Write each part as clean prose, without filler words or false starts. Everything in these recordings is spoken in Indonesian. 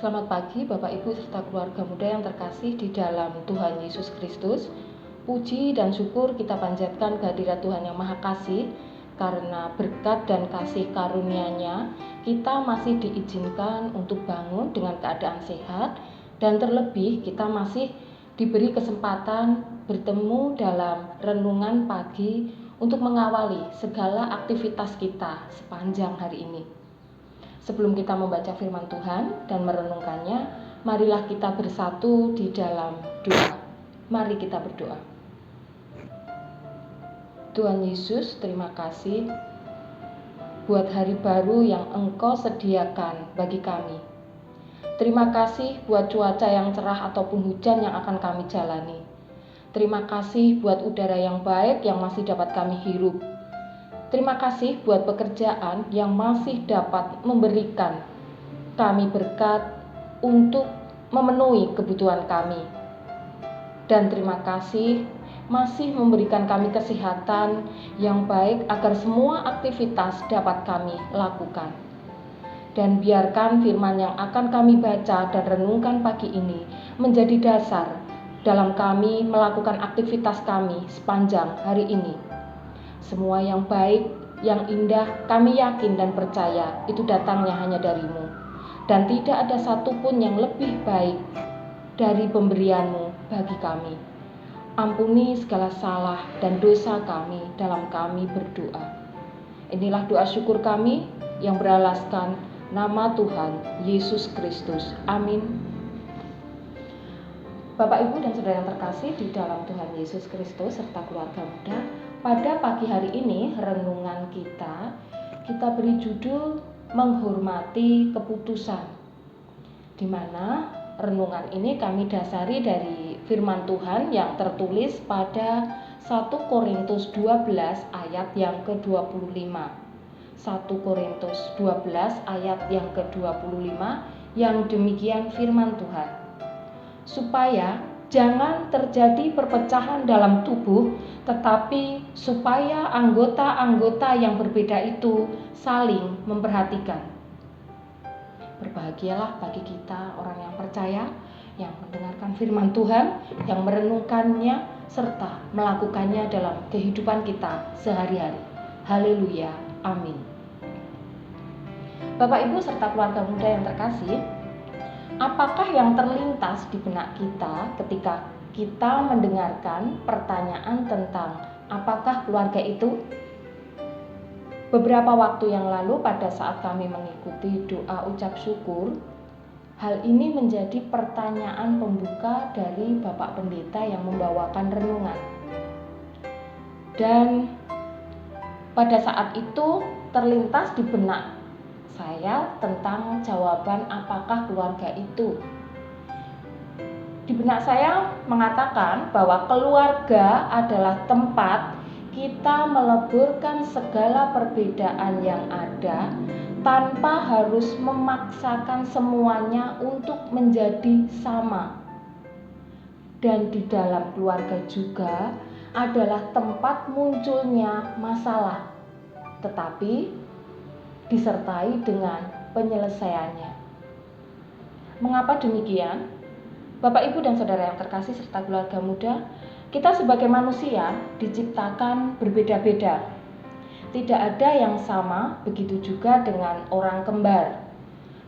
Selamat pagi Bapak Ibu serta keluarga muda yang terkasih di dalam Tuhan Yesus Kristus. Puji dan syukur kita panjatkan kehadirat Tuhan yang Maha Kasih, karena berkat dan kasih karunia-Nya kita masih diizinkan untuk bangun dengan keadaan sehat, dan terlebih kita masih diberi kesempatan bertemu dalam renungan pagi untuk mengawali segala aktivitas kita sepanjang hari ini. Sebelum kita membaca firman Tuhan dan merenungkannya, marilah kita bersatu di dalam doa. Mari kita berdoa. Tuhan Yesus, terima kasih buat hari baru yang Engkau sediakan bagi kami. Terima kasih buat cuaca yang cerah ataupun hujan yang akan kami jalani. Terima kasih buat udara yang baik yang masih dapat kami hirup. Terima kasih buat pekerjaan yang masih dapat memberikan kami berkat untuk memenuhi kebutuhan kami. Dan terima kasih masih memberikan kami kesehatan yang baik agar semua aktivitas dapat kami lakukan. Dan biarkan firman yang akan kami baca dan renungkan pagi ini menjadi dasar dalam kami melakukan aktivitas kami sepanjang hari ini. Semua yang baik, yang indah, kami yakin dan percaya itu datangnya hanya dari-Mu. Dan tidak ada satupun yang lebih baik dari pemberian-Mu bagi kami. Ampuni segala salah dan dosa kami dalam kami berdoa. Inilah doa syukur kami yang beralaskan nama Tuhan Yesus Kristus. Amin. Bapak, Ibu, dan Saudara yang terkasih di dalam Tuhan Yesus Kristus serta keluarga muda, pada pagi hari ini renungan kita beri judul menghormati keputusan, di mana renungan ini kami dasari dari firman Tuhan yang tertulis pada 1 Korintus 12 ayat yang ke-25. 1 Korintus 12 ayat yang ke-25 yang demikian firman Tuhan. Supaya jangan terjadi perpecahan dalam tubuh, tetapi supaya anggota-anggota yang berbeda itu saling memperhatikan. Berbahagialah bagi kita orang yang percaya, yang mendengarkan firman Tuhan, yang merenungkannya, serta melakukannya dalam kehidupan kita sehari-hari. Haleluya, amin. Bapak, Ibu, serta keluarga muda yang terkasih, apakah yang terlintas di benak kita ketika kita mendengarkan pertanyaan tentang apakah keluarga itu? Beberapa waktu yang lalu pada saat kami mengikuti doa ucap syukur, hal ini menjadi pertanyaan pembuka dari Bapak Pendeta yang membawakan renungan. Dan pada saat itu terlintas di benak saya tentang jawaban apakah keluarga itu. Di benak saya mengatakan bahwa keluarga adalah tempat kita meleburkan segala perbedaan yang ada tanpa harus memaksakan semuanya untuk menjadi sama. Dan di dalam keluarga juga adalah tempat munculnya masalah, tetapi disertai dengan penyelesaiannya. Mengapa demikian? Bapak, Ibu, dan Saudara yang terkasih serta keluarga muda, kita sebagai manusia diciptakan berbeda-beda. Tidak ada yang sama, begitu juga dengan orang kembar.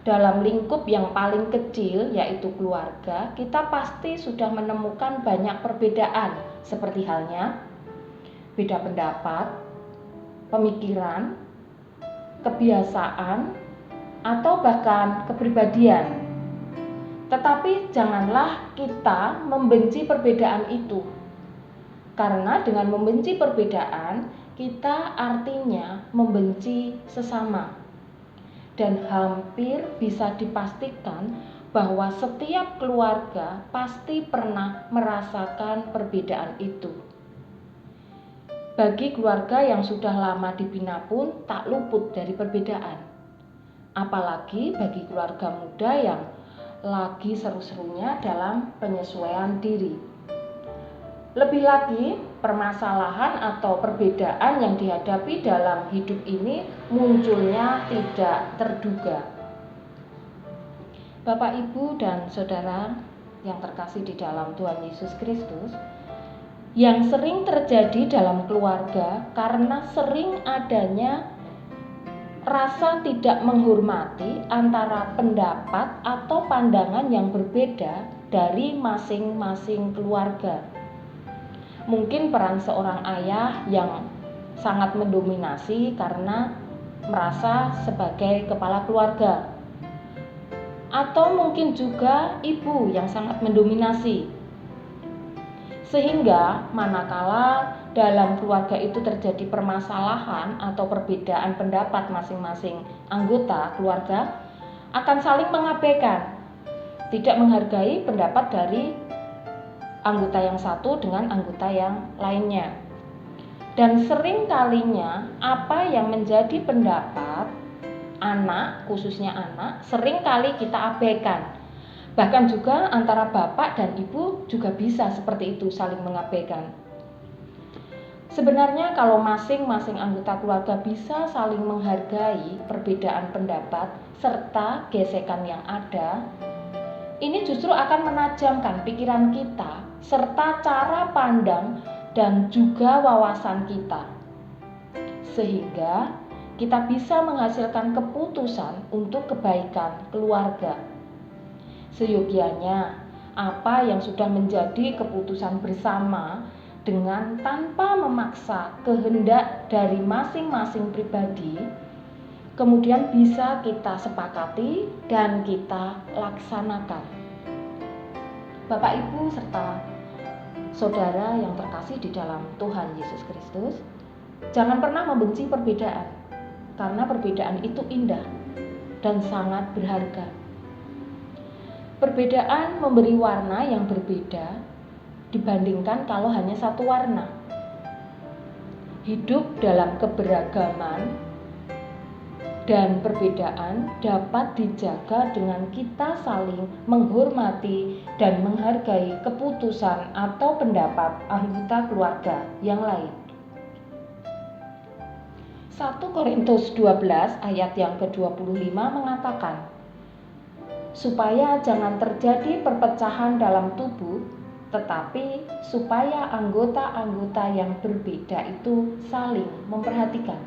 Dalam lingkup yang paling kecil, yaitu keluarga, kita pasti sudah menemukan banyak perbedaan, seperti halnya beda pendapat, pemikiran, kebiasaan, atau bahkan kepribadian. Tetapi janganlah kita membenci perbedaan itu, karena dengan membenci perbedaan, kita artinya membenci sesama. Dan hampir bisa dipastikan bahwa setiap keluarga pasti pernah merasakan perbedaan itu. Bagi keluarga yang sudah lama dibina pun tak luput dari perbedaan. Apalagi bagi keluarga muda yang lagi seru-serunya dalam penyesuaian diri. Lebih lagi, permasalahan atau perbedaan yang dihadapi dalam hidup ini munculnya tidak terduga. Bapak, Ibu, dan Saudara yang terkasih di dalam Tuhan Yesus Kristus, yang sering terjadi dalam keluarga karena sering adanya rasa tidak menghormati antara pendapat atau pandangan yang berbeda dari masing-masing keluarga. Mungkin peran seorang ayah yang sangat mendominasi karena merasa sebagai kepala keluarga, atau mungkin juga ibu yang sangat mendominasi, sehingga manakala dalam keluarga itu terjadi permasalahan atau perbedaan pendapat masing-masing anggota keluarga akan saling mengabaikan, tidak menghargai pendapat dari anggota yang satu dengan anggota yang lainnya. Dan sering kalinya apa yang menjadi pendapat anak, khususnya anak, sering kali kita abaikan. Bahkan juga antara bapak dan ibu juga bisa seperti itu, saling mengabaikan. Sebenarnya kalau masing-masing anggota keluarga bisa saling menghargai perbedaan pendapat serta gesekan yang ada, ini justru akan menajamkan pikiran kita serta cara pandang dan juga wawasan kita, sehingga kita bisa menghasilkan keputusan untuk kebaikan keluarga. Seyogianya apa yang sudah menjadi keputusan bersama dengan tanpa memaksa kehendak dari masing-masing pribadi, kemudian bisa kita sepakati dan kita laksanakan. Bapak, Ibu, serta saudara yang terkasih di dalam Tuhan Yesus Kristus, jangan pernah membenci perbedaan, karena perbedaan itu indah dan sangat berharga. Perbedaan memberi warna yang berbeda dibandingkan kalau hanya satu warna. Hidup dalam keberagaman dan perbedaan dapat dijaga dengan kita saling menghormati dan menghargai keputusan atau pendapat anggota keluarga yang lain. 1 Korintus 12 ayat yang ke-25 mengatakan, supaya jangan terjadi perpecahan dalam tubuh, tetapi supaya anggota-anggota yang berbeda itu saling memperhatikan.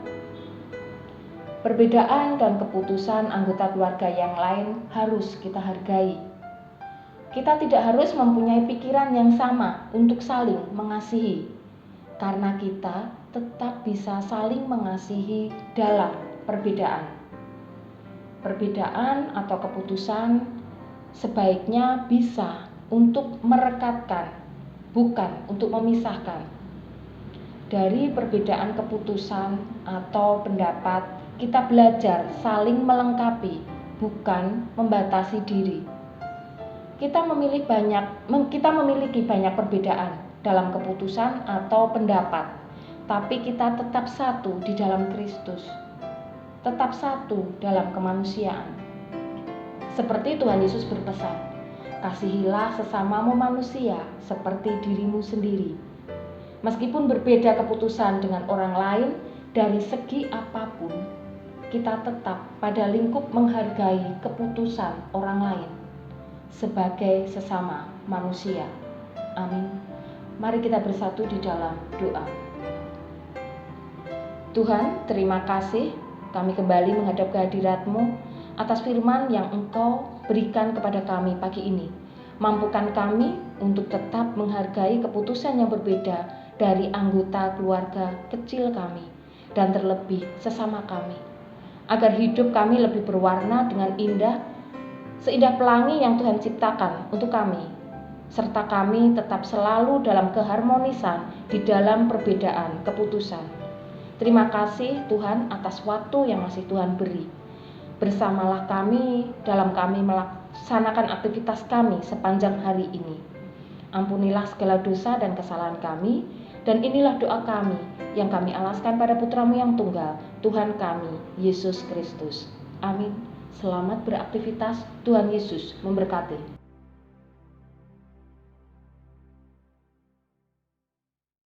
Perbedaan dan keputusan anggota keluarga yang lain harus kita hargai. Kita tidak harus mempunyai pikiran yang sama untuk saling mengasihi, karena kita tetap bisa saling mengasihi dalam perbedaan. Perbedaan atau keputusan sebaiknya bisa untuk merekatkan, bukan untuk memisahkan. Dari perbedaan keputusan atau pendapat, kita belajar saling melengkapi, bukan membatasi diri. Kita memiliki banyak perbedaan dalam keputusan atau pendapat, tapi kita tetap satu di dalam Kristus, tetap satu dalam kemanusiaan. Seperti Tuhan Yesus berpesan, kasihilah sesamamu manusia seperti dirimu sendiri. Meskipun berbeda keputusan dengan orang lain dari segi apapun, kita tetap pada lingkup menghargai keputusan orang lain sebagai sesama manusia. Amin. Mari kita bersatu di dalam doa. Tuhan, terima kasih kami kembali menghadap kehadirat-Mu atas firman yang Engkau berikan kepada kami pagi ini. Mampukan kami untuk tetap menghargai keputusan yang berbeda dari anggota keluarga kecil kami dan terlebih sesama kami, agar hidup kami lebih berwarna dengan indah, seindah pelangi yang Tuhan ciptakan untuk kami, serta kami tetap selalu dalam keharmonisan di dalam perbedaan keputusan. Terima kasih Tuhan atas waktu yang masih Tuhan beri. Bersamalah kami dalam kami melaksanakan aktivitas kami sepanjang hari ini. Ampunilah segala dosa dan kesalahan kami, dan inilah doa kami yang kami alaskan pada Putra-Mu yang tunggal, Tuhan kami, Yesus Kristus. Amin. Selamat beraktivitas, Tuhan Yesus memberkati.